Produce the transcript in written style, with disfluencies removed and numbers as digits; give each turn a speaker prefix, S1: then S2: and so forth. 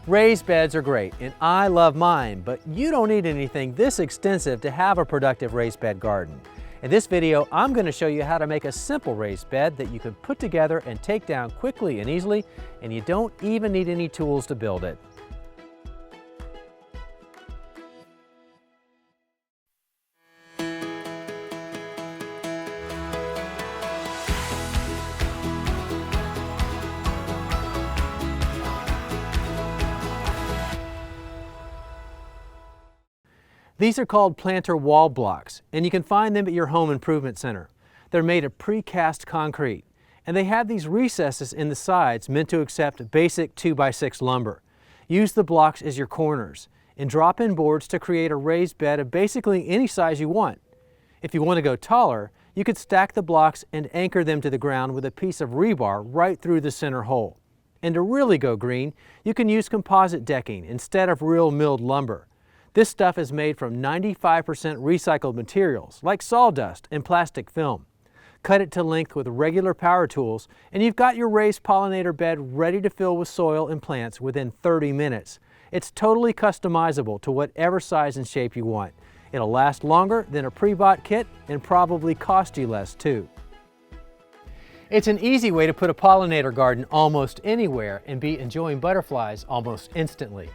S1: Raised beds are great, and I love mine, but you don't need anything this extensive to have a productive raised bed garden. In this video, I'm going to show you how to make a simple raised bed that you can put together and take down quickly and easily, and you don't even need any tools to build it. These are called planter wall blocks, and you can find them at your home improvement center. They're made of precast concrete, and they have these recesses in the sides meant to accept basic 2x6 lumber. Use the blocks as your corners, and drop in boards to create a raised bed of basically any size you want. If you want to go taller, you could stack the blocks and anchor them to the ground with a piece of rebar right through the center hole. And to really go green, you can use composite decking instead of real milled lumber. This stuff is made from 95% recycled materials like sawdust and plastic film. Cut it to length with regular power tools and you've got your raised pollinator bed ready to fill with soil and plants within 30 minutes. It's totally customizable to whatever size and shape you want. It'll last longer than a pre-bought kit and probably cost you less too. It's an easy way to put a pollinator garden almost anywhere and be enjoying butterflies almost instantly.